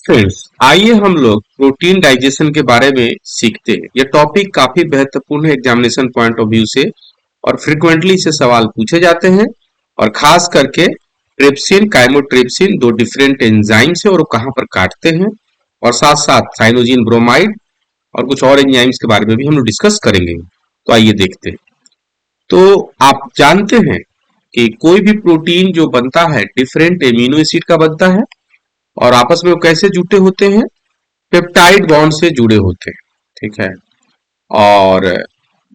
Friends, आइए हम लोग प्रोटीन डाइजेशन के बारे में सीखते हैं। यह टॉपिक काफी महत्वपूर्ण है एग्जामिनेशन पॉइंट ऑफ व्यू से और फ्रिक्वेंटली से सवाल पूछे जाते हैं। और खास करके ट्रिप्सिन काइमोट्रिप्सिन दो डिफरेंट एंजाइम्स है और वो कहाँ पर काटते हैं, और साथ साथ साइनोजिन ब्रोमाइड और कुछ और एंजाइम्स के बारे में भी हम लोग डिस्कस करेंगे। तो आइए देखते हैं। तो आप जानते हैं कि कोई भी प्रोटीन जो बनता है डिफरेंट एमिनो एसिड का बनता है और आपस में वो कैसे जुटे होते हैं, पेप्टाइड बॉन्ड से जुड़े होते हैं। ठीक है। और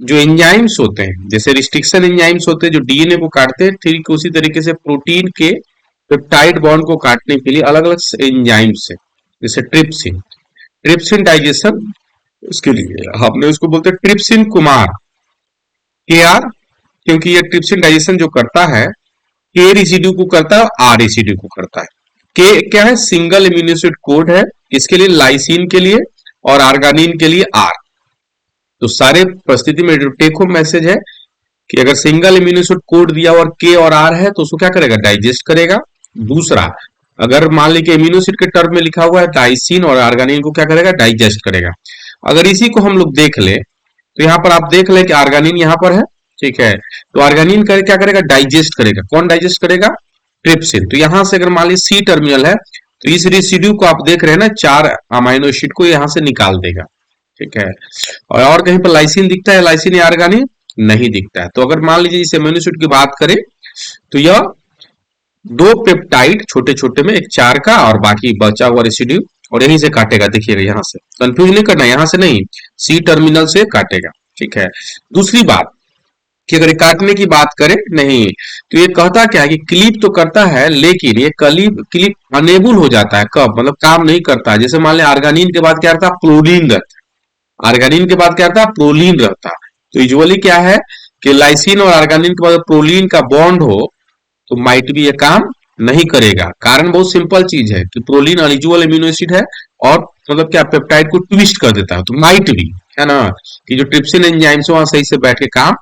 जो एंजाइम्स होते हैं, जैसे रिस्ट्रिक्शन एंजाइम्स होते हैं जो डीएनए को काटते हैं, ठीक उसी तरीके से प्रोटीन के पेप्टाइड बॉन्ड को काटने के लिए अलग अलग एंजाइम्स है। जैसे ट्रिप्सिन, ट्रिप्सिन डाइजेशन, उसके लिए हमने उसको बोलते हैं ट्रिप्सिन कुमार, के आर, क्योंकि ये ट्रिप्सिन डाइजेशन जो करता है के रेसिड्यू को करता है, आर रेसिड्यू को करता है। के क्या है, सिंगल एमिनो एसिड कोड है, इसके लिए लाइसिन के लिए और आर्गानिन के लिए आर। तो सारे परिस्थिति में टेक होम मैसेज है कि अगर सिंगल एमिनो एसिड कोड दिया और के और आर है तो उसको क्या करेगा, डाइजेस्ट करेगा। दूसरा, अगर मान लीजिए एमिनो एसिड के टर्म में लिखा हुआ है लाइसिन और आर्गानिन को क्या करेगा, डाइजेस्ट करेगा। अगर इसी को हम लोग देख ले तो यहाँ पर आप देख ले कि आर्गानिन यहाँ पर है, ठीक है। तो आर्गानिन क्या करेगा, डाइजेस्ट करेगा। कौन डाइजेस्ट करेगा, ट्रिप्सिन। तो यहां से अगर मान लीजिए सी टर्मिनल है तो इस रेसिड्यू को आप देख रहे हैं ना, 4 अमाइनो एसिड को यहां से निकाल देगा, ठीक है। और कहीं पर लाइसिन दिखता है, लाइसिन या आर्गानिन नहीं दिखता है। तो अगर मान लीजिए इस अमाइनो एसिड की बात करें तो यह दो पेप्टाइड छोटे छोटे में, एक 4 का और बाकी बचा हुआ रेसिड्यू, और यहीं से काटेगा। देखिएगा यहां से कंफ्यूज नहीं करना, यहां से नहीं, सी टर्मिनल से काटेगा, ठीक है। दूसरी बात कि अगर काटने की बात करें, नहीं तो ये कहता क्या है कि क्लिप तो करता है, लेकिन ये क्लिप अनेबल हो जाता है। कब, मतलब काम नहीं करता है। जैसे मान लिया आर्गानिन के बाद क्या रहता है, प्रोलीन रहता है। आर्गानिन के बाद क्या रहता है, प्रोलीन रहता है। तो यूजुअली क्या है कि लाइसिन और आर्गानिन के बाद प्रोलीन का बॉन्ड हो तो माइट भी ये काम नहीं करेगा। कारण बहुत सिंपल चीज है कि प्रोलीन अनयूजुअल एमिनो एसिड है और मतलब क्या पेप्टाइड को ट्विस्ट कर देता है। तो माइट भी है ना कि जो ट्रिप्सिन एंजाइम्स वहां सही से बैठ के काम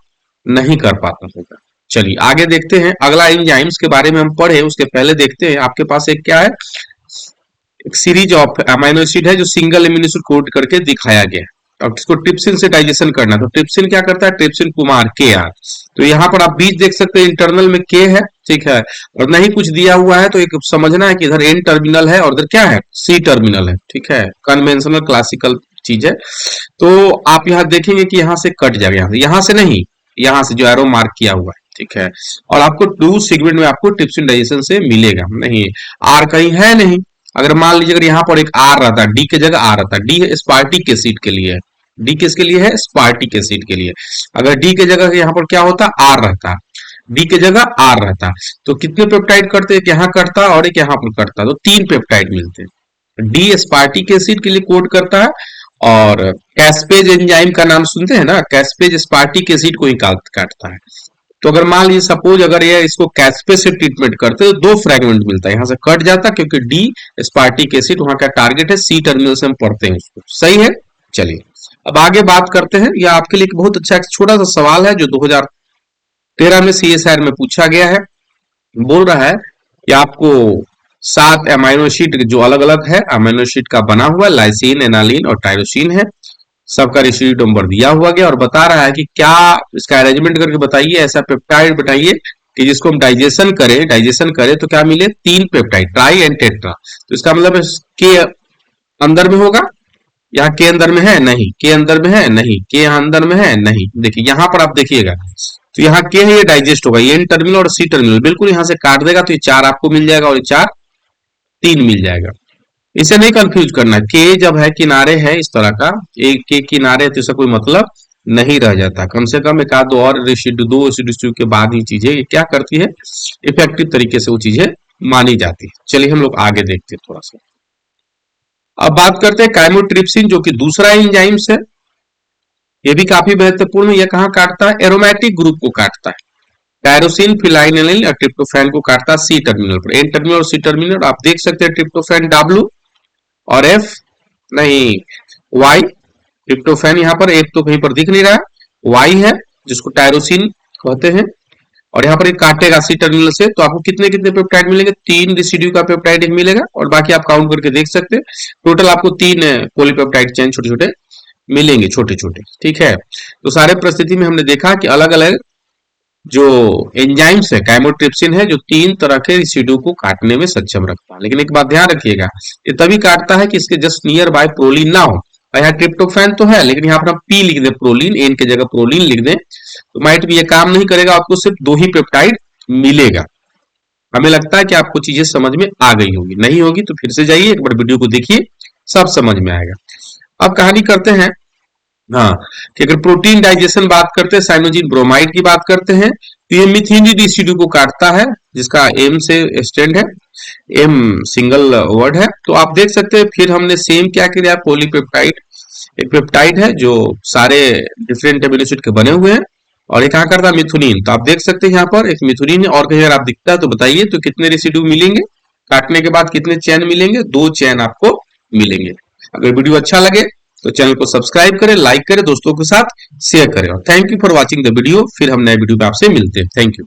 नहीं कर पाता होगा। चलिए आगे देखते हैं। अगला एंजाइम्स के बारे में हम पढ़े उसके पहले देखते हैं, आपके पास एक क्या है, एक सीरीज ऑफ अमाइनो एसिड है जो सिंगल एमिनो एसिड कोड करके दिखाया गया है और इसको ट्रिप्सिन से डाइजेशन करना। तो ट्रिप्सिन क्या करता है, ट्रिप्सिन कुमार, के आर। तो यहाँ पर आप बीच देख सकते हैं, इंटरनल में के है, ठीक है, और नहीं कुछ दिया हुआ है तो एक समझना है कि इधर एन टर्मिनल है और इधर क्या है, सी टर्मिनल है, ठीक है। कन्वेंशनल क्लासिकल चीज है। तो आप यहाँ देखेंगे कि यहाँ से कट जाएगा, यहाँ से नहीं, यहाँ से जो एरो मार्क किया हुआ है, ठीक है। और आपको 2 सेगमेंट में आपको ट्रिप्सिन डाइजेशन से मिलेगा। नहीं, आर कहीं है नहीं। अगर मान लीजिए अगर यहाँ पर एक आर रहता, डी की जगह आर रहता, डी स्पार्टिक एसिड के लिए है, डी किसके लिए है, स्पार्टिक एसिड के लिए। अगर डी की जगह यहाँ पर क्या होता, आर रहता, डी की जगह आर रहता, तो कितने पेप्टाइड करते, एक यहाँ करता और एक यहाँ पर करता, तो 3 पेप्टाइड मिलते हैं। डी स्पार्टिक एसिड के लिए कोड करता है और कैस्पेज एंजाइम का नाम सुनते हैं ना, कैस्पेज स्पार्टिक एसिड को ही काटता है। तो अगर मान लीजिए सपोज अगर ये इसको कैस्पेज से ट्रीटमेंट करते तो 2 फ्रेगमेंट मिलता है, यहां से कट जाता क्योंकि डी स्पार्टिक एसिड वहां का टारगेट है, सी टर्मिनल से हम पढ़ते हैं उसको, सही है। चलिए अब आगे बात करते हैं। यह आपके लिए एक बहुत अच्छा एक छोटा सा सवाल है जो 2013 में सीएसआर में पूछा गया है। बोल रहा है कि आपको 7 अमाइनो एसिड जो अलग अलग है अमाइनो एसिड का बना हुआ, लाइसिन, एनालिन और टायरोसिन है, सबका रेसिड्यू नंबर दिया हुआ गया और बता रहा है कि क्या इसका अरेंजमेंट करके बताइए, ऐसा पेप्टाइड बताइए कि जिसको हम डाइजेशन करें तो क्या मिले, 3 पेप्टाइड, ट्राई एंड टेट्रा। तो इसका मतलब के अंदर में होगा, यहाँ के अंदर में है नहीं, के अंदर में है नहीं, के अंदर में है नहीं। देखिए यहाँ पर आप देखिएगा तो यहाँ के है, ये डाइजेस्ट होगा, एन टर्मिनल और सी टर्मिनल बिल्कुल यहाँ से काट देगा तो ये 4 आपको मिल जाएगा और ये 4 3 मिल जाएगा। इसे नहीं कंफ्यूज करना, के जब है किनारे है इस तरह का, एक के किनारे तो इसका कोई मतलब नहीं रह जाता। कम से कम एक आध दो और रेसिड्यू, 2 रेसिड्यू के बाद ही चीजें ये क्या करती है, इफेक्टिव तरीके से वो चीजें मानी जाती है। चलिए हम लोग आगे देखते हैं थोड़ा सा। अब बात करते हैं काइमोट्रिप्सिन जो कि दूसरा एंजाइम्स है, ये भी काफी महत्वपूर्ण है। ये कहाँ काटता है, एरोमेटिक ग्रुप को काटता है, टायरोसिन, फिनाइलिन और ट्रिप्टोफैन को काटता है सी टर्मिनल पर। एन टर्मिनल और सी टर्मिनल आप देख सकते हैं, ट्रिप्टोफैन डब्ल्यू और एफ नहीं वाई, ट्रिप्टोफैन यहाँ पर एक तो कहीं पर दिख नहीं रहा, वाई है जिसको टायरोसिन कहते हैं, और यहाँ पर एक काटेगा सी टर्मिनल से, तो आपको कितने कितने पेप्टाइड मिलेंगे, 3 रेसिड्यू का पेप्टाइड एक मिलेगा, और बाकी आप काउंट करके देख सकते हैं। टोटल आपको 3 पॉलीपेप्टाइड चेन छोटे छोटे मिलेंगे, छोटे छोटे। ठीक है, तो सारे परिस्थिति में हमने देखा कि अलग अलग जो एंजाइम्स है, काइमोट्रिप्सिन है, जो 3 तरह के रेसिड्यू को काटने में सक्षम रखता है। लेकिन एक बात ध्यान रखिएगा, ये तभी काटता है कि इसके जस्ट नियर बाय प्रोलीन ना हो। और यहाँ ट्रिप्टोफैन तो है, लेकिन यहाँ पर हम पी लिख दें, प्रोलीन, एन की जगह प्रोलीन लिख दें, तो माइट भी ये काम नहीं करेगा, आपको सिर्फ 2 ही पेप्टाइड मिलेगा। हमें लगता है कि आपको चीजें समझ में आ गई होगी, नहीं होगी तो फिर से जाइए एक बार वीडियो को देखिए, सब समझ में आएगा। अब कहानी करते हैं, हाँ, कि अगर प्रोटीन डाइजेशन बात करते हैं, साइनोजिन ब्रोमाइड की बात करते हैं, तो ये मिथिन रेसिड्यू को काटता है, जिसका एम से स्टैंड है, एम सिंगल वर्ड है। तो आप देख सकते हैं, फिर हमने सेम क्या किया, पॉलीपेप्टाइड, एक पेप्टाइड है जो सारे डिफरेंट एमिनो एसिड के बने हुए हैं, और एक क्या करता है, मिथुनिन। तो आप देख सकते हैं यहाँ पर एक मिथुनिन है, और कहीं अगर आप दिखता है तो बताइए, तो कितने रेसिड्यू मिलेंगे काटने के बाद, कितने चैन मिलेंगे, 2 चैन आपको मिलेंगे। अगर वीडियो अच्छा लगे तो चैनल को सब्सक्राइब करें, लाइक करें, दोस्तों के साथ शेयर करें, और thank you for watching the video. फिर हम नए वीडियो पे आपसे मिलते हैं। Thank you.